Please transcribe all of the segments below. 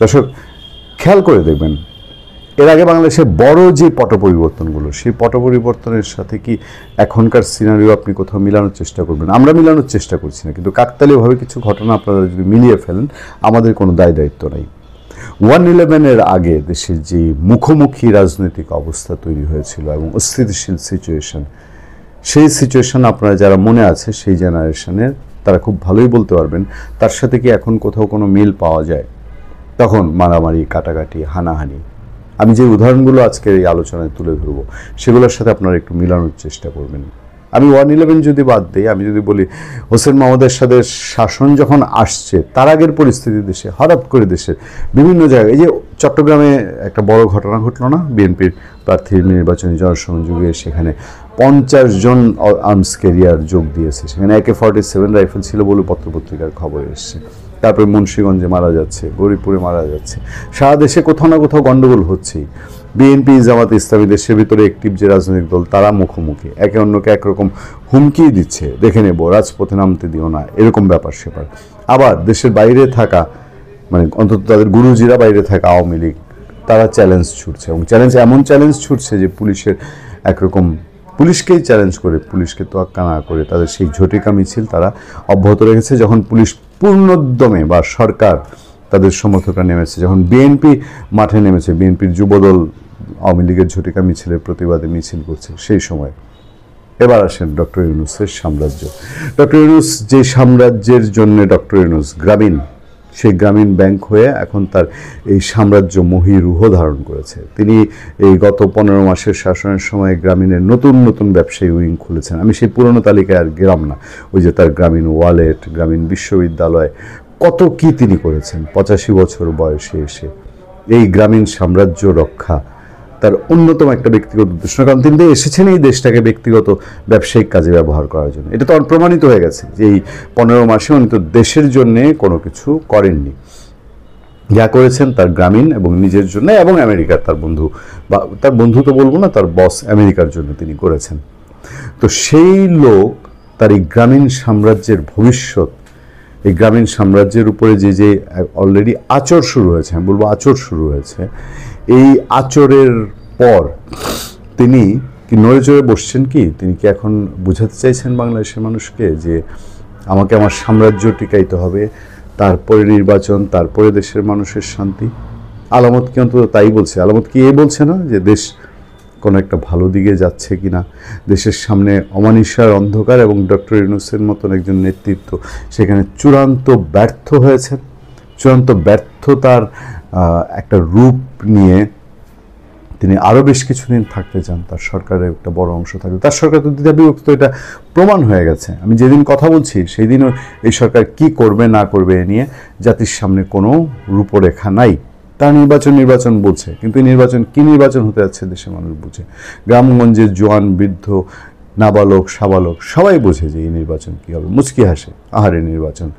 দর্শক খেয়াল করে দেখবেন, এর আগে বাংলাদেশে বড় যে পট পরিবর্তনগুলো, সেই পট পরিবর্তনের সাথে কি এখনকার সিনারিও আপনি কোথাও মিলানোর চেষ্টা করবেন? আমরা মিলানোর চেষ্টা করছি না, কিন্তু কাকতালীয়ভাবে কিছু ঘটনা আপনারা যদি মিলিয়ে ফেলেন, আমাদের কোনো দায়িত্ব নাই। 1/11-এর আগে দেশের যে মুখোমুখি রাজনৈতিক অবস্থা তৈরি হয়েছিল এবং অস্থিতিশীল সিচুয়েশন, সেই সিচুয়েশন আপনারা যারা মনে আছে সেই জেনারেশনের, তারা খুব ভালোই বলতে পারবেন তার সাথে কি এখন কোথাও কোনো মিল পাওয়া যায়? তখন মারামারি, কাটাকাটি, হানাহানি, আমি যে উদাহরণগুলো আজকের এই আলোচনায় তুলে ধরবো সেগুলোর সাথে আপনারা একটু মিলানোর চেষ্টা করবেন। আমি 1/11 যদি বাদ দিই, আমি যদি বলি হোসেন মোহাম্মদ এরশাদের শাসন যখন আসছে, তার আগের পরিস্থিতি দেশে হঠাৎ করে দেশের বিভিন্ন জায়গায়, এই যে চট্টগ্রামে একটা বড় ঘটনা ঘটলো না, বিএনপির প্রার্থীর নির্বাচনী জনসংযোগে সেখানে 50 জন আর্মস ক্যারিয়ার যোগ দিয়েছে, সেখানে AK-47 রাইফেল ছিল বলে পত্রপত্রিকার খবর এসছে। তারপরে মুন্সিগঞ্জে মারা যাচ্ছে, গরিবপুরে মারা যাচ্ছে, সারা দেশে কোথাও না কোথাও গণ্ডগোল হচ্ছেই। বিএনপি, জামাত ইসলামী, দেশের ভিতরে অ্যাক্টিভ যে রাজনৈতিক দল, তারা মুখোমুখি একে অন্যকে একরকম হুমকি দিচ্ছে, দেখে নেব, রাজপথে নামতে দিও না, এরকম ব্যাপার স্যাপার। আবার দেশের বাইরে থাকা, মানে অন্তত তাদের গুরুজিরা বাইরে থাকা আওয়ামী লীগ, তারা চ্যালেঞ্জ ছুটছে, এবং এমন চ্যালেঞ্জ ছুটছে যে পুলিশের একরকম, পুলিশকেই চ্যালেঞ্জ করে, পুলিশকে তোয়াক্কা না করে তাদের সেই ঝটিকা মিছিল তারা অব্যাহত রেখেছে। যখন পুলিশ পূর্ণোদ্যমে বা সরকার তাদের সমর্থকরা নেমেছে, যখন বিএনপি মাঠে নেমেছে, বিএনপির যুবদল আওয়ামী লীগের ঝটিকা মিছিলের প্রতিবাদে মিছিল করছে, সেই সময় এবার আসেন ডক্টর ইউনূসের সাম্রাজ্য। ডক্টর ইউনূস যে সাম্রাজ্যের জন্য, ডক্টর ইউনূস গ্রামীণ, সেই গ্রামীণ ব্যাংক হয়ে এখন তার এই সাম্রাজ্য মহীরুহ ধারণ করেছে। তিনি এই গত 15 মাসের শাসনের সময় গ্রামীণের নতুন নতুন ব্যবসায়ী উইং খুলেছেন। আমি সেই পুরনো তালিকায় আর গেলাম না, ওই যে তার গ্রামীণ ওয়ালেট, গ্রামীণ বিশ্ববিদ্যালয়, কত কি তিনি করেছেন 85 বছর বয়সে এসে। এই গ্রামীণ সাম্রাজ্য রক্ষা তার অন্যতম একটা ব্যক্তিগত উদ্দেশ্য, কারণ তিনি তো এসেছেন এই দেশটাকে ব্যক্তিগত ব্যবসায়িক কাজে ব্যবহার করার জন্য। এটা তো প্রমাণিত হয়ে গেছে যে এই 15 মাসে উনি তো দেশের জন্যে কোনো কিছু করেননি। যা করেছেন তার গ্রামীণ এবং নিজের জন্য এবং আমেরিকার তার বন্ধু, বা তার বন্ধু তো বলবো না, তার বস আমেরিকার জন্য তিনি করেছেন। তো সেই লোক তার এই গ্রামীণ সাম্রাজ্যের ভবিষ্যৎ, এই গ্রামীণ সাম্রাজ্যের উপরে যে যে অলরেডি আচর শুরু হয়েছে, আমি বলবো আচর শুরু হয়েছে, এই আচরের পর তিনি কি নড়ে চড়ে বসছেন? কি তিনি কি এখন বুঝাতে চাইছেন বাংলাদেশের মানুষকে যে আমাকে আমার সাম্রাজ্য টিকাইতে হবে, তারপরে নির্বাচন, তারপরে দেশের মানুষের শান্তি? আলামত কি অন্তত তাই বলছে? আলামত কি বলছে না যে দেশ কোনো একটা ভালো দিকে যাচ্ছে কি না? দেশের সামনে অমানিসার অন্ধকার, এবং ডক্টর ইউনূসের মতন একজন নেতৃত্ব সেখানে চূড়ান্ত ব্যর্থ হয়েছেন। চূড়ান্ত ব্যর্থতার একটা রূপ নিয়ে তিনি আরও বেশ কিছুদিন থাকতে চান, তার সরকারের একটা বড় অংশ থাকবে। তার সরকার তো দ্বিধাবিভক্ত, এটা প্রমাণ হয়ে গেছে। আমি যেদিন কথা বলছি সেই দিনও এই সরকার কি করবে না করবে এ নিয়ে জাতির সামনে কোনো রূপরেখা নাই। তার নির্বাচন বলছে, কিন্তু এই নির্বাচন কি নির্বাচন হতে যাচ্ছে দেশের মানুষ বুঝে। গ্রামগঞ্জের জোয়ান, বৃদ্ধ, নাবালক, সাবালক সবাই বোঝে যে এই নির্বাচন কী হবে। মুচকি হাসে, আহারে নির্বাচন।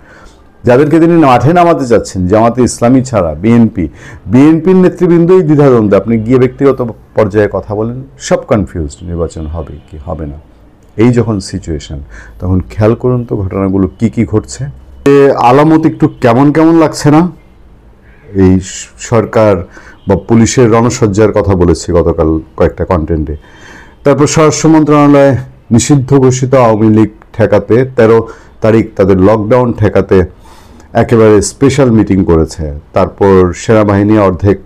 যাদেরকে তিনি মাঠে নামাতে চাচ্ছেন, জামাতে ইসলামী ছাড়া বিএনপির নেতৃবৃন্দই দ্বিধাদ্বন্দ্বে। আপনি গিয়ে ব্যক্তিগত পর্যায়ে কথা বলেন, সব কনফিউজড, নির্বাচন হবে কি হবে না। এই যখন সিচুয়েশন, তখন খেয়াল করুন তো ঘটনাগুলো কি কি ঘটছে। আলামত একটু কেমন কেমন লাগছে না? এই সরকার বা পুলিশের রণসজ্জার কথা বলেছি গতকাল কয়েকটা কন্টেন্টে। তারপর স্বরাষ্ট্র মন্ত্রণালয় নিষিদ্ধ ঘোষিত আওয়ামী লীগ ঠেকাতে 13 তারিখ তাদের লকডাউন ঠেকাতে একেবারে স্পেশাল মিটিং করেছে। তারপর সেনাবাহিনী অর্ধেক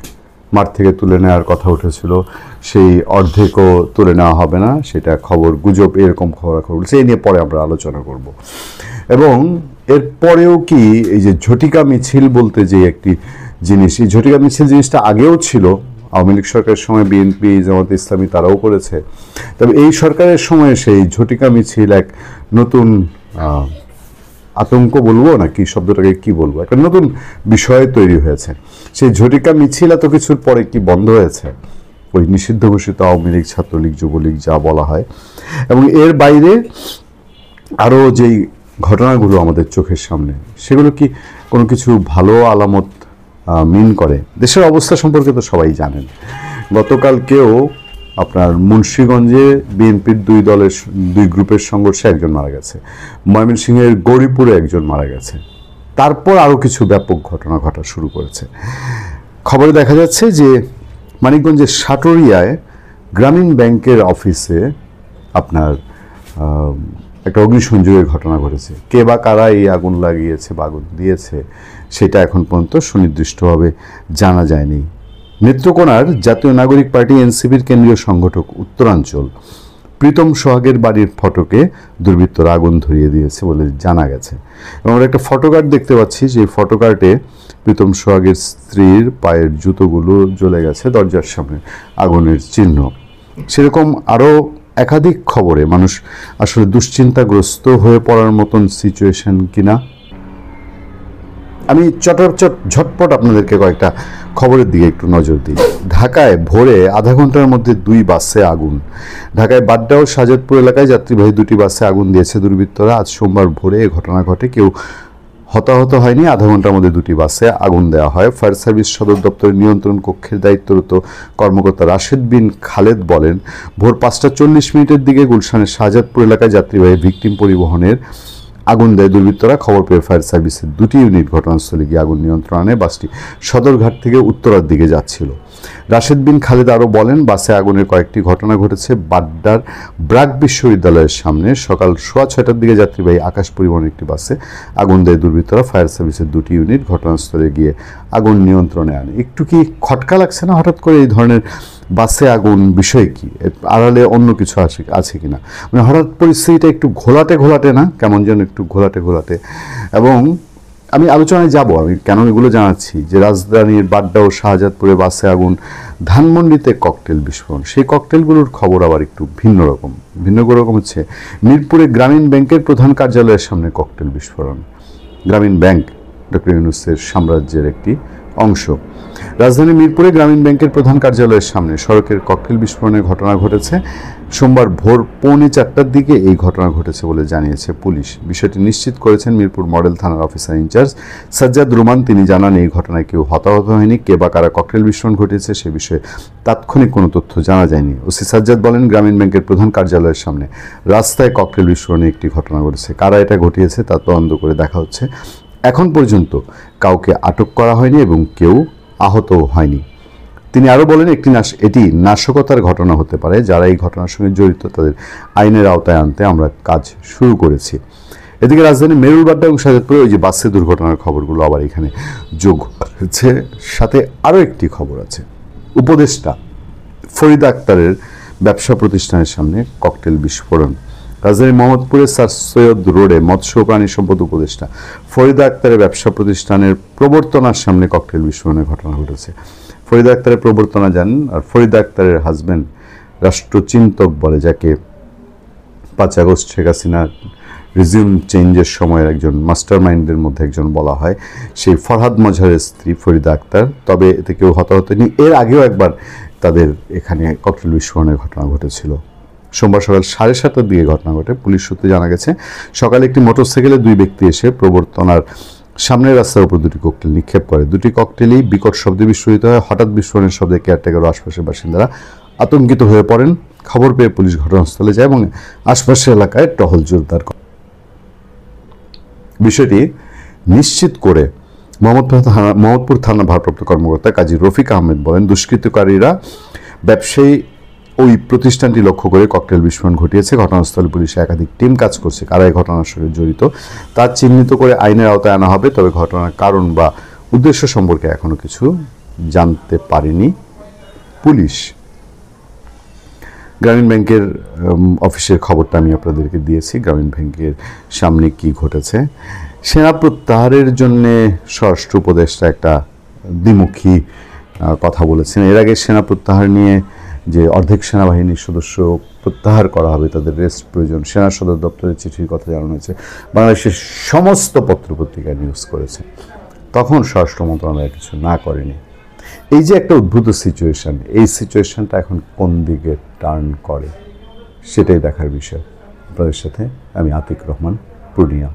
মাঠ থেকে তুলে নেওয়ার কথা উঠেছিল, সেই অর্ধেকও তুলে নেওয়া হবে না, সেটা খবর গুজব, এরকম খবরাখবর বলছে। এই নিয়ে পরে আমরা আলোচনা করব। এবং এরপরেও কি এই যে ঝটিকা মিছিল বলতে যে একটি জিনিস, এই ঝটিকা মিছিল জিনিসটা আগেও ছিল, আওয়ামী লীগ সরকারের সময় বিএনপি, জামাত ইসলামী তারাও করেছে। তবে এই সরকারের সময় সেই ঝটিকা মিছিল এক নতুন আতঙ্ক বলবো না কি, শব্দটাকে কি বলবো, একটা নতুন বিষয় তৈরি হয়েছে। সেই ঝটিকা মিছিল এত কিছুর পরে কি বন্ধ হয়েছে? ওই নিষিদ্ধ ঘোষিত আওয়ামী লীগ, ছাত্রলীগ, যুবলীগ যা বলা হয়, এবং এর বাইরে আরও যেই ঘটনাগুলো আমাদের চোখের সামনে, সেগুলো কি কোনো কিছু ভালো আলামত মিন করে? দেশের অবস্থা সম্পর্কে তো সবাই জানেন। গতকালকেও আপনার মুন্সিগঞ্জে বিএনপির দুই গ্রুপের সংঘর্ষে একজন মারা গেছে, ময়মনসিংহের গৌরীপুরে একজন মারা গেছে। তারপর আরও কিছু ব্যাপক ঘটনা ঘটা শুরু করেছে। খবরে দেখা যাচ্ছে যে মানিকগঞ্জের সাটুরিয়ায় গ্রামীণ ব্যাংকের অফিসে আপনার একটা অগ্নিসংযোগের ঘটনা ঘটেছে। কে বা কারা এই আগুন লাগিয়েছে বা আগুন দিয়েছে সেটা এখন পর্যন্ত সুনির্দিষ্টভাবে জানা যায়নি। নেত্রকোনার জাতীয় নাগরিক পার্টি এনসিপির কেন্দ্রীয় সংগঠক উত্তরাঞ্চল প্রীতম সোহাগের বাড়ির ফটকে দুর্বৃত্তরা আগুন ধরিয়ে দিয়েছে বলে জানা গেছে। এবং আমরা একটা ফটোকার্ড দেখতে পাচ্ছি, যে ফটোকার্টে প্রীতম সোহাগের স্ত্রীর পায়ের জুতোগুলো জ্বলে গেছে, দরজার সামনে আগুনের চিহ্ন। সেরকম আরও একাধিক খবরে মানুষ আসলে দুশ্চিন্তাগ্রস্ত হয়ে পড়ার মতন সিচুয়েশন কিনা। আমি ঝটপট আপনাদেরকে কয়েকটা খবরের দিকে একটু নজর দিই। ঢাকায় ভোরে আধা ঘন্টার মধ্যে 2 বাসে আগুন। ঢাকায় বাড্ডা ও শাহজাদপুর এলাকায় যাত্রীবাহী 2টি বাসে আগুন দিয়েছে দুর্বৃত্তরা। আজ সোমবার ভোরে এ ঘটনা ঘটে। কেউ হতাহত হয়নি। আধা ঘন্টার মধ্যে 2টি বাসে আগুন দেওয়া হয়। ফায়ার সার্ভিস সদর দপ্তরের নিয়ন্ত্রণ কক্ষের দায়িত্বরত কর্মকর্তা রাশেদ বিন খালেদ বলেন, ভোর 5:40 দিকে গুলশানের শাহজাদপুর এলাকায় যাত্রীবাহী ভিকটিম পরিবহনের আগুন দেয় দুর্বৃত্তরা। খবর পেয়ে ফায়ার সার্ভিসের 2টি ইউনিট ঘটনাস্থলে গিয়ে আগুন নিয়ন্ত্রণে আনে। বাসটি সদরঘাট থেকে উত্তরার দিকে যাচ্ছিল। রাশেদ বিন খালেদ আরও বলেন, বাসে আগুনের কয়েকটি ঘটনা ঘটেছে বাড্ডার ব্রাক বিশ্ববিদ্যালয়ের সামনে। সকাল 6:30টার দিকে যাত্রীবাহী আকাশ পরিবহনের একটি বাসে আগুন দেয় দুর্বৃত্তরা। ফায়ার সার্ভিসের 2টি ইউনিট ঘটনাস্থলে গিয়ে আগুন নিয়ন্ত্রণে আনে। একটু কি খটকা লাগছে না হঠাৎ করে এই ধরনের বাসে আগুন? বিষয় কি, আড়ালে অন্য কিছু আছে কিনা? মানে হঠাৎ পরিস্থিতিটা একটু ঘোলাটে না, কেমন যেন একটু ঘোলাটে। এবং আমি আলোচনায় যাব, আমি কেন এগুলো জানাচ্ছি, যে রাজধানীর বাড্ডা ও শাহজাদপুরে বাসে আগুন, ধানমন্ডিতে ককটেল বিস্ফোরণ। সেই ককটেলগুলোর খবর আবার একটু ভিন্ন রকম হচ্ছে মিরপুরে গ্রামীণ ব্যাংকের প্রধান কার্যালয়ের সামনে ককটেল বিস্ফোরণ। গ্রামীণ ব্যাংক ডক্টর ইউনূসের সাম্রাজ্যের একটি অংশ। রাজধানী মিরপুরে গ্রামীণ ব্যাংকের প্রধান কার্যালয়ের সামনে সড়কের ককটেল বিস্ফোরণের ঘটনা ঘটেছে। সোমবার ভোর 3:45টার দিকে এই ঘটনা ঘটেছে বলে জানিয়েছে পুলিশ। বিষয়টি নিশ্চিত করেছেন মিরপুর মডেল থানার অফিসার ইনচার্জ সাজ্জাদ রুমান। তিনি জানান, এই ঘটনায় কেউ হতাহত হয়নি। কে বা কারা ককটেল বিস্ফোরণ ঘটিয়েছে সে বিষয়ে তাৎক্ষণিক কোনো তথ্য জানা যায়নি। ওসি সাজ্জাদ বলেন, গ্রামীণ ব্যাংকের প্রধান কার্যালয়ের সামনে রাস্তায় ককটেল বিস্ফোরণের একটি ঘটনা ঘটেছে। কারা এটা ঘটিয়েছে তা তদন্ত করে দেখা হচ্ছে। এখন পর্যন্ত কাউকে আটক করা হয়নি এবং কেউ আহতও হয়নি। তিনি আরও বলেন, এটি নাশকতার ঘটনা হতে পারে। যারা এই ঘটনার সঙ্গে জড়িত তাদের আইনের আওতায় আনতে আমরা কাজ শুরু করেছি। এদিকে রাজধানী মেরুল বাড্ডা এবং শাহজাদপুরে ওই যে বাসে দুর্ঘটনার খবরগুলো আবার এখানে যোগ হচ্ছে। সাথে আরও একটি খবর আছে, উপদেষ্টা ফরিদা আক্তারের ব্যবসা প্রতিষ্ঠানের সামনে ককটেল বিস্ফোরণ। রাজধানীর মোহাম্মদপুরের স্যার সৈয়দ রোডে মৎস্য ও প্রাণী সম্পদ উপদেষ্টা ফরিদা আক্তারের ব্যবসা প্রতিষ্ঠানের প্রবর্তনার সামনে ককটেল বিস্ফোরণের ঘটনা ঘটেছে। ফরিদা আক্তারের প্রবর্তনা জানেন, আর ফরিদা আক্তারের হাজব্যান্ড রাষ্ট্রচিন্তক বলে, যাকে 5 আগস্ট শেখ হাসিনার রিজিউম চেঞ্জের সময়ের একজন মাস্টার মাইন্ডের মধ্যে একজন বলা হয়, সেই ফরহাদ মজহারের স্ত্রী ফরিদা আক্তার। তবে এতে কেউ হতাহত হয়নি। এর আগেও একবার তাদের এখানে ককটেল বিস্ফোরণের ঘটনা ঘটেছিল। সোমবার সকাল 7:30টার দিকে ঘটনা ঘটে। পুলিশ সূত্রে জানা গেছে, সকালে একটি মোটরসাইকেলে 2 ব্যক্তি এসে প্রবর্তনার সামনের রাস্তার উপর 2টি ককটেল নিক্ষেপ করে। 2টি ককটেলই বিকট শব্দে বিস্ফোরিত হয়। হঠাৎ বিস্ফোরণের শব্দে কেয়ারটেকার ও আশপাশের বাসিন্দারা আতঙ্কিত হয়ে পড়েন। খবর পেয়ে পুলিশ ঘটনাস্থলে যায় এবং আশপাশের এলাকায় টহল জোরদার করে। বিষয়টি নিশ্চিত করে মোহাম্মদপুর থানা ভারপ্রাপ্ত কর্মকর্তা কাজী রফিক আহমেদ বলেন, দুষ্কৃতকারীরা ব্যবসায়ী ওই প্রতিষ্ঠানটি লক্ষ্য করে ককটেল বিস্ফোরণ ঘটিয়েছে। ঘটনাস্থলে পুলিশে একাধিক টিম কাজ করছে। কারা এই ঘটনার সঙ্গে জড়িত তা চিহ্নিত করে আইনের আওতায় আনা হবে। তবে ঘটনার কারণ বা উদ্দেশ্য সম্পর্কে এখনো কিছু জানতে পারেনি পুলিশ। গ্রামীণ ব্যাংকের অফিসের খবরটা আমি আপনাদেরকে দিয়েছি। গ্রামীণ ব্যাংকের সামনে কি ঘটেছে। সেনা প্রত্যাহারের জন্য স্বরাষ্ট্র উপদেষ্টা একটা দ্বিমুখী কথা বলেছেন। এর আগে সেনা প্রত্যাহার নিয়ে যে অর্ধেক সেনাবাহিনীর সদস্য প্রত্যাহার করা হবে, তাদের রেস্ট প্রয়োজন, সেনা সদর দপ্তরের চিঠির কথা জানানো হয়েছে। বাংলাদেশের সমস্ত পত্রপত্রিকা নিউজ করেছে। তখন স্বরাষ্ট্র মন্ত্রণালয় কিছু না করেনি। এই যে একটা উদ্ভূত সিচুয়েশন, এই সিচুয়েশনটা এখন কোন দিকে টার্ন করে সেটাই দেখার বিষয়। আপনাদের সাথে আমি আতিক রহমান, পূর্ণিয়া।